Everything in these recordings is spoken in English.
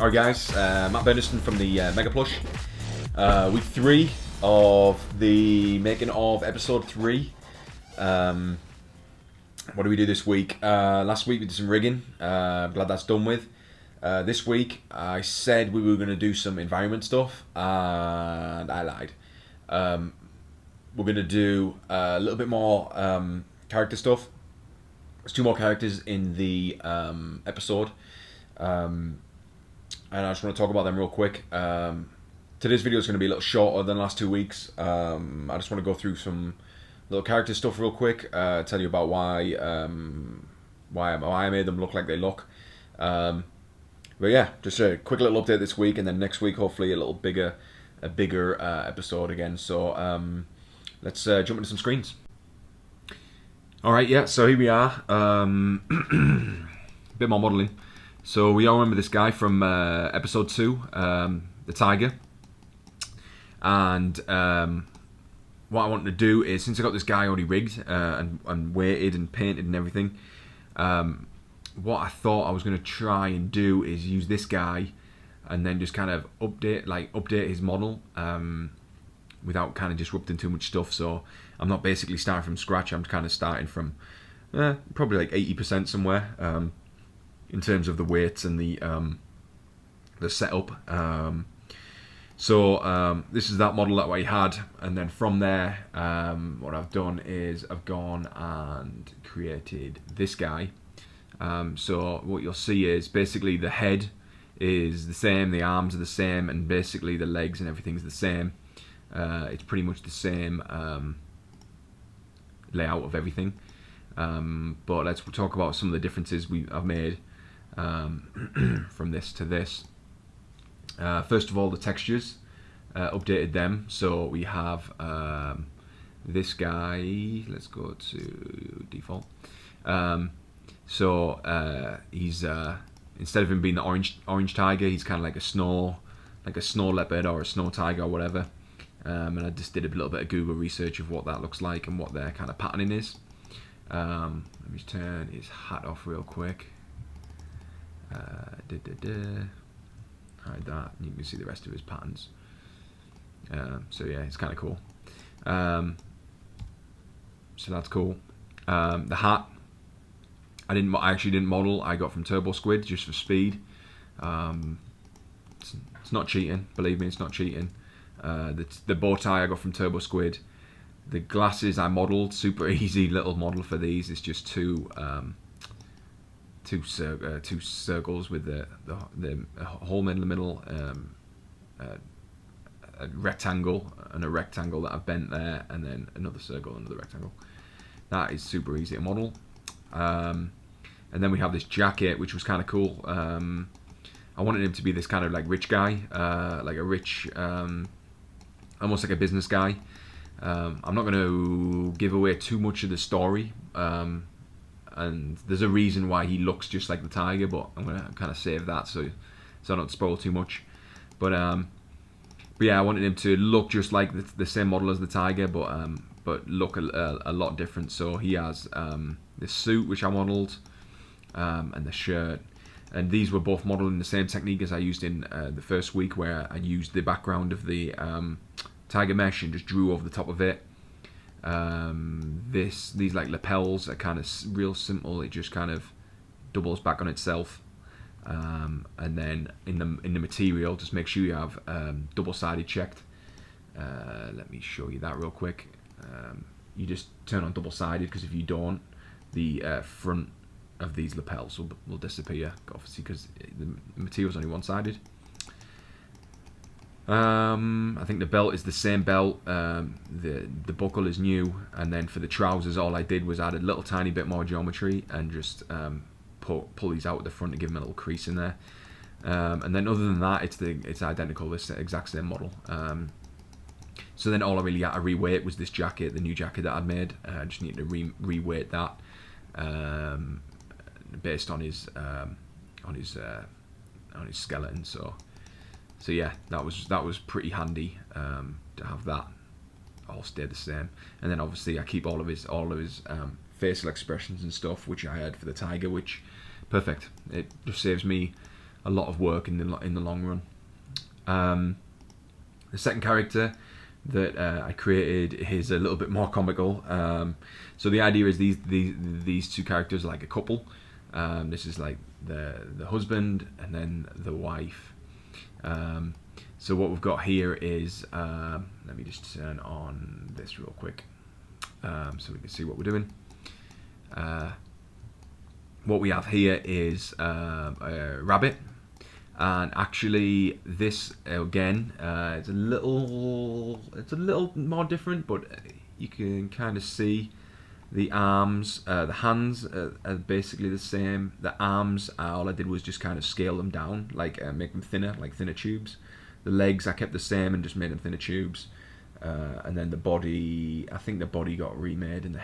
Alright guys, Matt Bernison from the Mega Plush. Week 3 of the making of episode 3. What do we do this week? Last week we did some rigging. I'm glad that's done with. This week I said we were going to do some environment stuff and I lied. We're going to do a little bit more character stuff. There's 2 more characters in the episode. And I just want to talk about them real quick. Today's video is going to be a little shorter than the last 2 weeks. I just want to go through some little character stuff real quick. Tell you about why I made them look like they look. But yeah, just a quick little update this week, and then next week hopefully a bigger episode again. So let's jump into some screens. All right, yeah. So here we are. A bit more modelling. So we all remember this guy from episode 2, the tiger. And what I wanted to do is, since I got this guy already rigged and weighted and painted and everything, what I thought I was going to try and do is use this guy and then just kind of update his model without kind of disrupting too much stuff. So I'm not basically starting from scratch. I'm kind of starting from probably like 80% somewhere. In terms of the weights and the setup. So this is that model that I had, and then from there what I've done is I've gone and created this guy. So what you'll see is basically the head is the same, the arms are the same, and basically the legs and everything's the same. It's pretty much the same layout of everything. But let's talk about some of the differences I've made from this to this. First of all, the textures, updated them. So we have this guy. Let's go to default. He's instead of him being the orange tiger, he's kind of like a snow leopard or a snow tiger or whatever. And I just did a little bit of Google research of what that looks like and what their kind of patterning is. Let me just turn his hat off real quick. Hide that, and you can see the rest of his patterns. So yeah, it's kind of cool. So that's cool. The hat, I actually didn't model. I got from Turbo Squid just for speed. It's not cheating, believe me, it's not cheating. The bow tie I got from Turbo Squid. The glasses I modelled, super easy little model for these. It's just two circles with the hole in the middle, a rectangle and a rectangle that I've bent there, and then another circle, another rectangle. That is super easy to model. And then we have this jacket, which was kind of cool. I wanted him to be this kind of like rich guy, like a rich, almost like a business guy. I'm not going to give away too much of the story. And there's a reason why he looks just like the tiger, but I'm gonna kind of save that so I don't spoil too much. But yeah, I wanted him to look just like the same model as the tiger, but look a lot different. So he has this suit which I modelled, and the shirt, and these were both modelled in the same technique as I used in the first week, where I used the background of the tiger mesh and just drew over the top of it. These like lapels are kind of real simple. It just kind of doubles back on itself, and then in the material, just make sure you have double-sided checked. Let me show you that real quick. You just turn on double-sided, because if you don't, the front of these lapels will disappear, obviously, because the material's only one-sided. I think the belt is the same belt. The buckle is new, and then for the trousers, all I did was add a little tiny bit more geometry and just pull these out at the front to give them a little crease in there. And then other than that, it's identical, this exact same model. So then all I really had to reweight was this jacket, the new jacket that I'd made. I just needed to reweight that based on his skeleton. So yeah, that was pretty handy to have that all stay the same. And then obviously I keep all of his facial expressions and stuff, which I had for the tiger, which perfect. It just saves me a lot of work in the long run. The second character that I created is a little bit more comical. So the idea is these two characters are like a couple. This is like the husband and then the wife. So what we've got here is, let me just turn on this real quick so we can see what we're doing. What we have here is a rabbit, and actually this again it's a little more different, but you can kind of see the arms, the hands are basically the same. The arms, all I did was just kind of scale them down, like make them thinner, like thinner tubes. The legs I kept the same and just made them thinner tubes. And then the body, I think the body got remade, and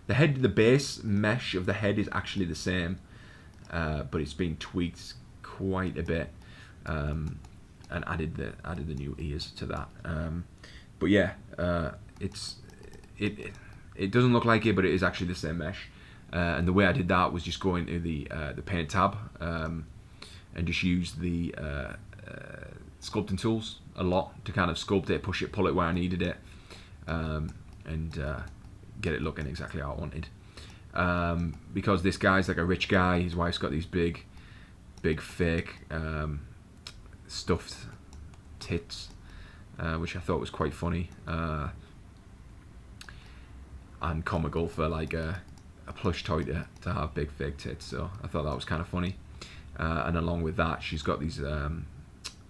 the base mesh of the head is actually the same, but it's been tweaked quite a bit, and added the new ears to that. But yeah, it doesn't look like it, but it is actually the same mesh. And the way I did that was just go into the paint tab and just use the sculpting tools a lot to kind of sculpt it, push it, pull it where I needed it, and get it looking exactly how I wanted. Because this guy's like a rich guy, his wife's got these big fake stuffed tits, which I thought was quite funny and comical for like a plush toy to have big fake tits. So I thought that was kind of funny. And along with that, she's got these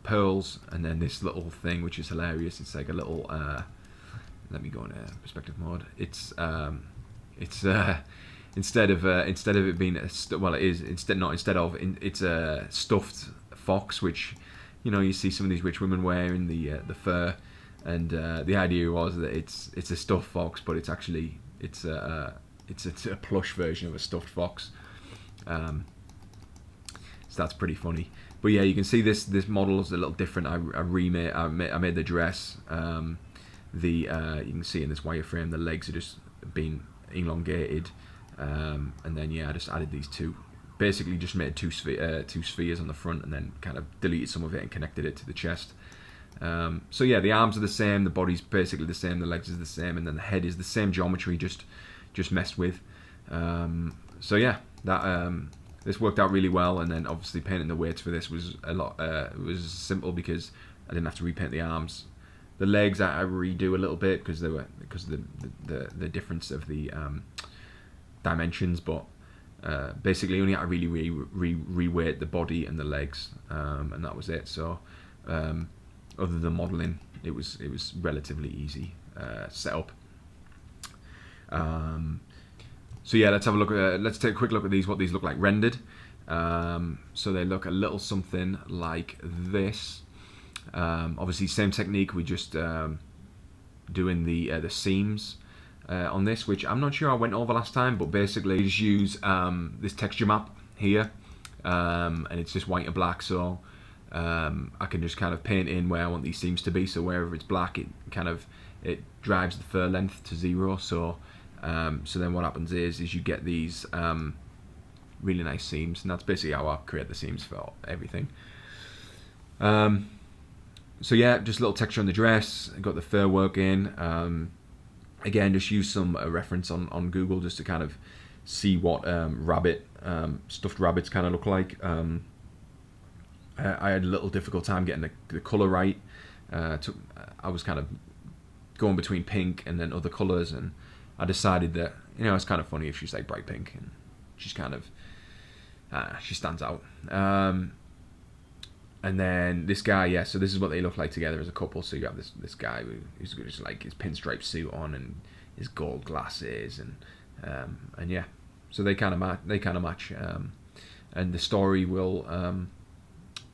pearls, and then this little thing which is hilarious. It's like a little let me go into perspective mode. It's instead of it being it's a stuffed fox, which you see some of these rich women wearing the fur, and the idea was that it's a stuffed fox, but it's actually it's a plush version of a stuffed fox. So that's pretty funny. But yeah, you can see this model is a little different. I made the dress. You can see in this wireframe the legs are just being elongated, and then yeah, I just added these two. Basically, just made two spheres on the front, and then kind of deleted some of it and connected it to the chest. So yeah, the arms are the same, the body's basically the same, the legs is the same, and then the head is the same geometry, just messed with. So yeah, that this worked out really well. And then obviously painting the weights for this was it was simple because I didn't have to repaint the arms. The legs I redo a little bit because of the difference of the dimensions, but basically only had to really reweight the body and the legs, and that was it. So other than modeling, it was relatively easy setup. So yeah, let's have a look at let's take a quick look at what these look like rendered. So they look a little something like this. Obviously same technique, we just doing the seams on this, which I'm not sure I went over last time, but basically just use this texture map here, and it's just white and black, so I can just kind of paint in where I want these seams to be. So wherever it's black, it drives the fur length to 0. So then what happens is you get these really nice seams, and that's basically how I create the seams for everything. So yeah, just a little texture on the dress. I got the fur work in. Again, just use some reference on Google just to kind of see what stuffed rabbits kind of look like. I had a little difficult time getting the colour right. I was kind of going between pink and then other colours, and I decided that it's kind of funny if she's like bright pink, and she's kind of she stands out. And then this guy, yeah, so this is what they look like together as a couple. So you have this guy who's got just like his pinstripe suit on and his gold glasses, and yeah, so they kind of match. And the story will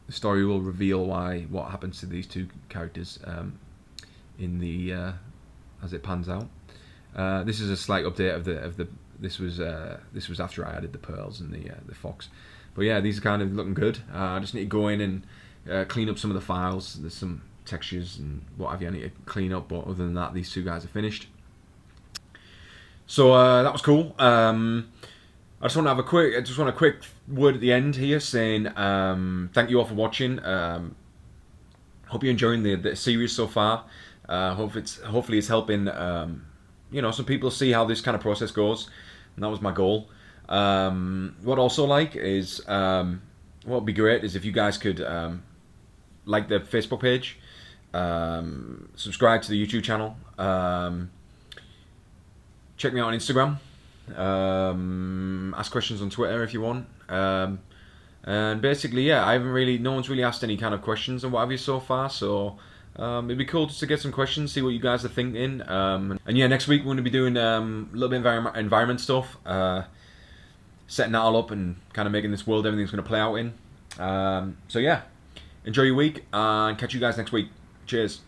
reveal what happens to these two characters in the as it pans out. This is a slight update of the this was after I added the pearls and the fox. But yeah, these are kind of looking good. I just need to go in and clean up some of the files. There's some textures and what have you I need to clean up, but other than that, these two guys are finished. So that was cool. I just want a quick word at the end here, saying thank you all for watching. Hope you're enjoying the series so far. Hopefully it's helping some people see how this kind of process goes, and that was my goal. What I'd also like is what would be great is if you guys could like the Facebook page, subscribe to the YouTube channel, check me out on Instagram, ask questions on Twitter if you want. And basically, yeah, no one's really asked any kind of questions and what have you so far, so it'd be cool just to get some questions, see what you guys are thinking. And yeah, next week we're going to be doing a little bit of environment stuff, setting that all up and kind of making this world everything's going to play out in. So yeah, enjoy your week and catch you guys next week. Cheers.